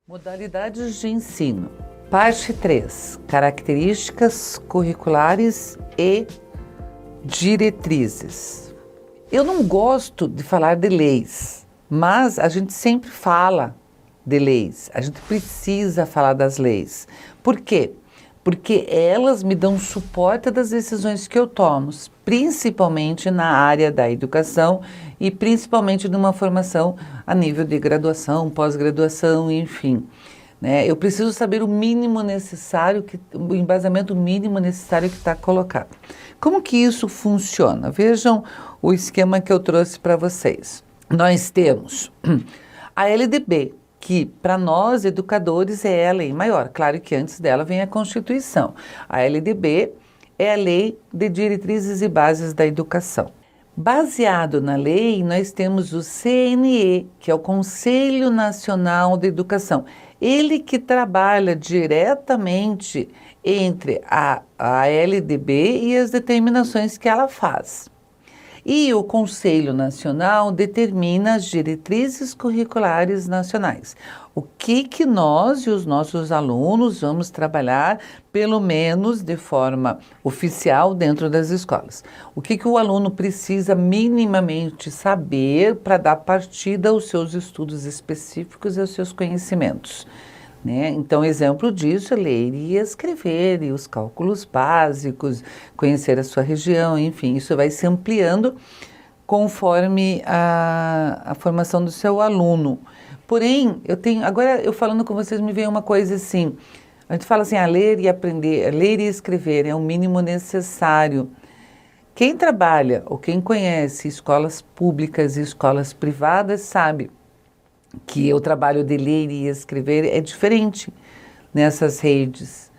Modalidades de ensino. Parte 3. Características curriculares e diretrizes. Eu não gosto de falar de leis, mas a gente sempre fala de leis. A gente precisa falar das leis. Por quê? Porque elas me dão suporte das decisões que eu tomo, principalmente na área da educação e principalmente numa formação a nível de graduação, pós-graduação, enfim. Né? Eu preciso saber o mínimo necessário, o embasamento mínimo necessário que está colocado. Como que isso funciona? Vejam o esquema que eu trouxe para vocês. Nós temos a LDB, que para nós educadores é a lei maior. Claro que antes dela vem a Constituição. A LDB é a Lei de Diretrizes e Bases da Educação. Baseado na lei, nós temos o CNE, que é o Conselho Nacional de Educação. Ele que trabalha diretamente entre a LDB e as determinações que ela faz. E o Conselho Nacional determina as diretrizes curriculares nacionais. O que nós e os nossos alunos vamos trabalhar, pelo menos de forma oficial, dentro das escolas. O que o aluno precisa minimamente saber para dar partida aos seus estudos específicos e aos seus conhecimentos. Né? Então, exemplo disso é ler e escrever, e os cálculos básicos, conhecer a sua região, enfim, isso vai se ampliando conforme a formação do seu aluno. Porém, agora eu falando com vocês, me veio uma coisa assim, a gente fala assim, ler e aprender, ler e escrever é o mínimo necessário. Quem trabalha ou quem conhece escolas públicas e escolas privadas sabe que o trabalho de ler e escrever é diferente nessas redes.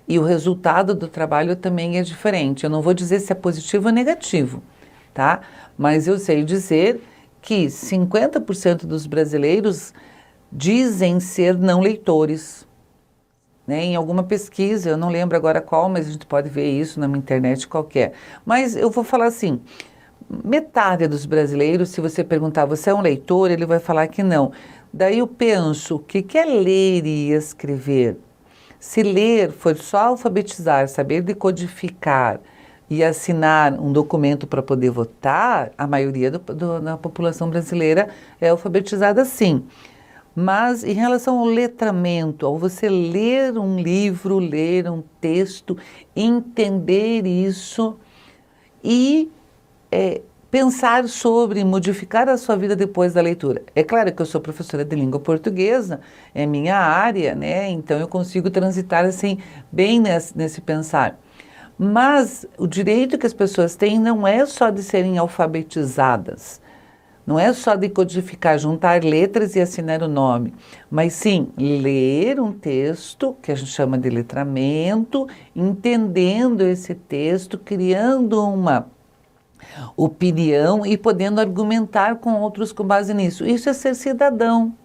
E o resultado do trabalho também é diferente. Eu não vou dizer se é positivo ou negativo, tá? Mas eu sei dizer que 50% dos brasileiros dizem ser não leitores. Né? Em alguma pesquisa, eu não lembro agora qual, mas a gente pode ver isso na internet qualquer. Mas eu vou falar assim, metade dos brasileiros, se você perguntar, você é um leitor? Ele vai falar que não. Daí eu penso, o que é ler e escrever? Se ler for só alfabetizar, saber decodificar e assinar um documento para poder votar, a maioria da população brasileira é alfabetizada sim. Mas em relação ao letramento, ao você ler um livro, ler um texto, entender isso e pensar sobre modificar a sua vida depois da leitura. É claro que eu sou professora de língua portuguesa, é minha área, né? Então eu consigo transitar assim bem nesse pensar. Mas o direito que as pessoas têm não é só de serem alfabetizadas, não é só de codificar, juntar letras e assinar o nome, mas sim ler um texto, que a gente chama de letramento, entendendo esse texto, criando uma opinião e podendo argumentar com outros com base nisso. Isso é ser cidadão.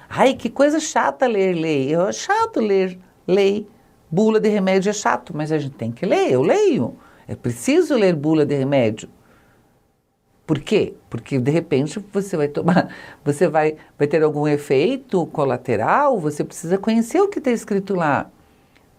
Ai, que coisa chata ler lei. É chato ler lei. Bula de remédio é chato, mas a gente tem que ler, eu leio. É preciso ler bula de remédio. Por quê? Porque de repente você vai tomar, você vai ter algum efeito colateral, você precisa conhecer o que está escrito lá,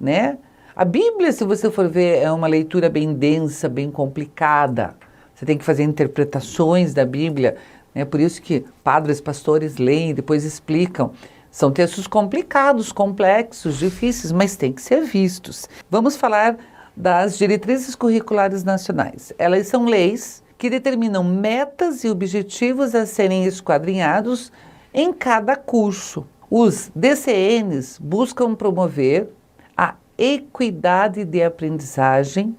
né? A Bíblia, se você for ver, é uma leitura bem densa, bem complicada. Você tem que fazer interpretações da Bíblia, né? Por isso que padres, pastores leem e depois explicam. São textos complicados, complexos, difíceis, mas têm que ser vistos. Vamos falar das diretrizes curriculares nacionais. Elas são leis que determinam metas e objetivos a serem esquadrinhados em cada curso. Os DCNs buscam promover a equidade de aprendizagem,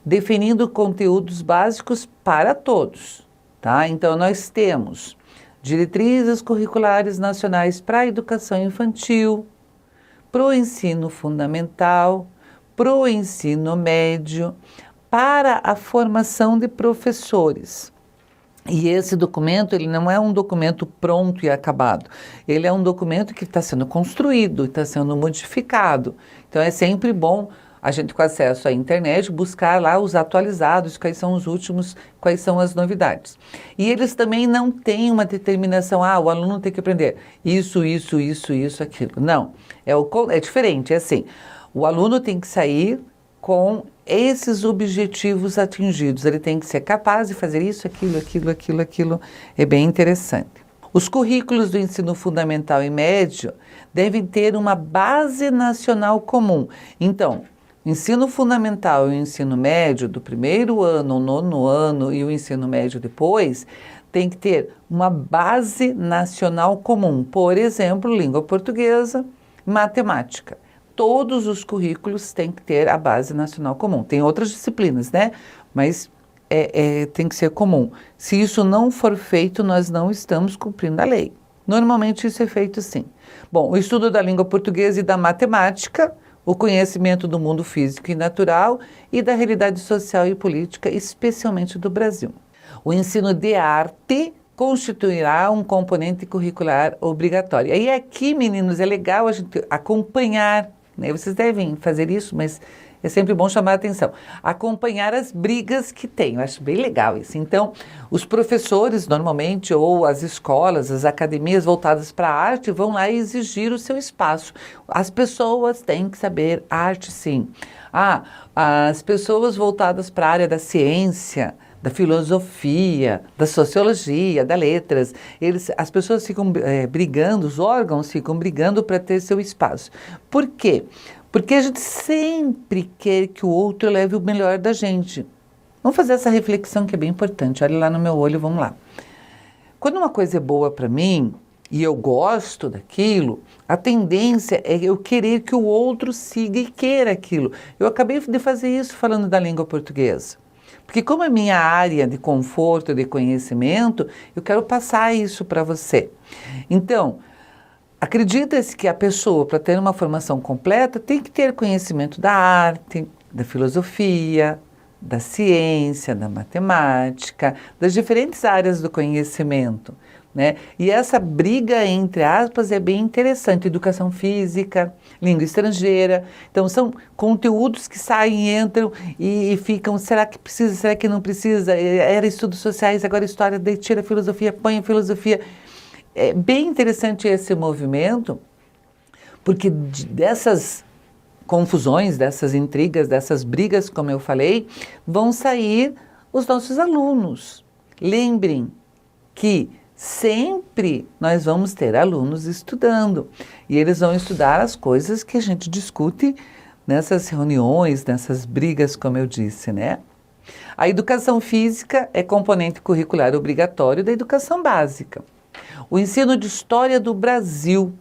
definindo conteúdos básicos para todos, tá? Então, nós temos diretrizes curriculares nacionais para a educação infantil, para o ensino fundamental, para o ensino médio, para a formação de professores. E esse documento, ele não é um documento pronto e acabado. Ele é um documento que está sendo construído, está sendo modificado. Então, é sempre bom a gente com acesso à internet, buscar lá os atualizados, quais são os últimos, quais são as novidades. E eles também não têm uma determinação, o aluno tem que aprender isso, aquilo. Não, é diferente, é assim, o aluno tem que sair com esses objetivos atingidos, ele tem que ser capaz de fazer isso, aquilo, é bem interessante. Os currículos do ensino fundamental e médio devem ter uma base nacional comum. Então, o ensino fundamental e o ensino médio do primeiro ano, o nono ano e o ensino médio depois, tem que ter uma base nacional comum. Por exemplo, língua portuguesa, matemática. Todos os currículos têm que ter a base nacional comum. Tem outras disciplinas, né? Mas tem que ser comum. Se isso não for feito, nós não estamos cumprindo a lei. Normalmente isso é feito sim. Bom, o estudo da língua portuguesa e da matemática, o conhecimento do mundo físico e natural e da realidade social e política, especialmente do Brasil. O ensino de arte constituirá um componente curricular obrigatório. E aqui, meninos, é legal a gente acompanhar, né? Vocês devem fazer isso, mas é sempre bom chamar a atenção. Acompanhar as brigas que tem, eu acho bem legal isso. Então, os professores, normalmente, ou as escolas, as academias voltadas para a arte, vão lá exigir o seu espaço. As pessoas têm que saber arte, sim. As pessoas voltadas para a área da ciência, da filosofia, da sociologia, das letras, as pessoas ficam brigando, os órgãos ficam brigando para ter seu espaço. Por quê? Porque a gente sempre quer que o outro leve o melhor da gente. Vamos fazer essa reflexão que é bem importante. Olha lá no meu olho, vamos lá. Quando uma coisa é boa para mim e eu gosto daquilo, a tendência é eu querer que o outro siga e queira aquilo. Eu acabei de fazer isso falando da língua portuguesa. Porque como é minha área de conforto, de conhecimento, eu quero passar isso para você. Então, acredita-se que a pessoa, para ter uma formação completa, tem que ter conhecimento da arte, da filosofia, da ciência, da matemática, das diferentes áreas do conhecimento, né? E essa briga, entre aspas, é bem interessante. Educação física, língua estrangeira. Então, são conteúdos que saem, entram e ficam, será que precisa, será que não precisa? Era estudos sociais, agora história, daí tira a filosofia, põe a filosofia. É bem interessante esse movimento, porque dessas confusões, dessas intrigas, dessas brigas, como eu falei, vão sair os nossos alunos. Lembrem que sempre nós vamos ter alunos estudando, e eles vão estudar as coisas que a gente discute nessas reuniões, nessas brigas, como eu disse, né? A educação física é componente curricular obrigatório da educação básica. O ensino de história do Brasil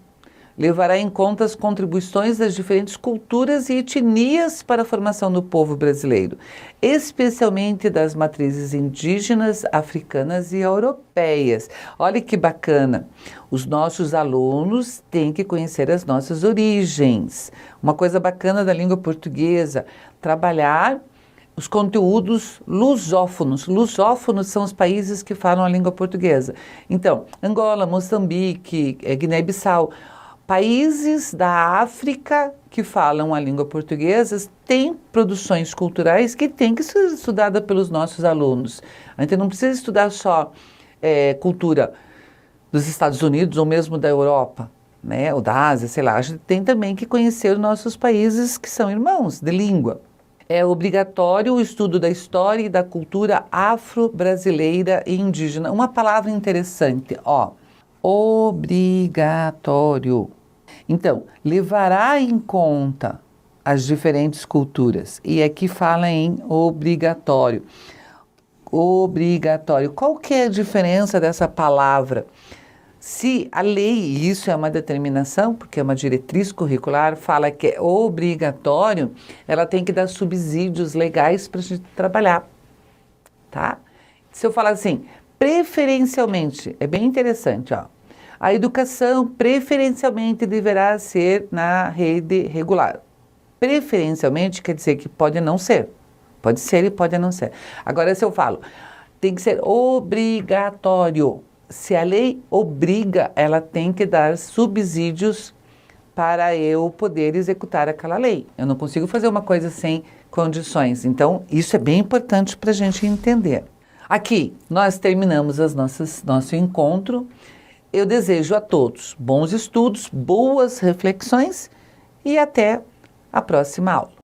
levará em conta as contribuições das diferentes culturas e etnias para a formação do povo brasileiro, especialmente das matrizes indígenas, africanas e europeias. Olha que bacana! Os nossos alunos têm que conhecer as nossas origens. Uma coisa bacana da língua portuguesa, trabalhar os conteúdos lusófonos. Lusófonos são os países que falam a língua portuguesa. Então, Angola, Moçambique, Guiné-Bissau, países da África que falam a língua portuguesa têm produções culturais que têm que ser estudadas pelos nossos alunos. A gente não precisa estudar só cultura dos Estados Unidos ou mesmo da Europa, né, ou da Ásia, sei lá. A gente tem também que conhecer os nossos países que são irmãos de língua. É obrigatório o estudo da história e da cultura afro-brasileira e indígena. Uma palavra interessante, obrigatório. Então, levará em conta as diferentes culturas. E aqui fala em obrigatório. Obrigatório. Qual que é a diferença dessa palavra? Se a lei, e isso é uma determinação, porque é uma diretriz curricular, fala que é obrigatório, ela tem que dar subsídios legais para a gente trabalhar, tá? Se eu falar assim, preferencialmente, é bem interessante, a educação preferencialmente deverá ser na rede regular. Preferencialmente quer dizer que pode não ser, pode ser e pode não ser. Agora, se eu falo, tem que ser obrigatório. Se a lei obriga, ela tem que dar subsídios para eu poder executar aquela lei. Eu não consigo fazer uma coisa sem condições. Então, isso é bem importante para a gente entender. Aqui, nós terminamos nosso encontro. Eu desejo a todos bons estudos, boas reflexões e até a próxima aula.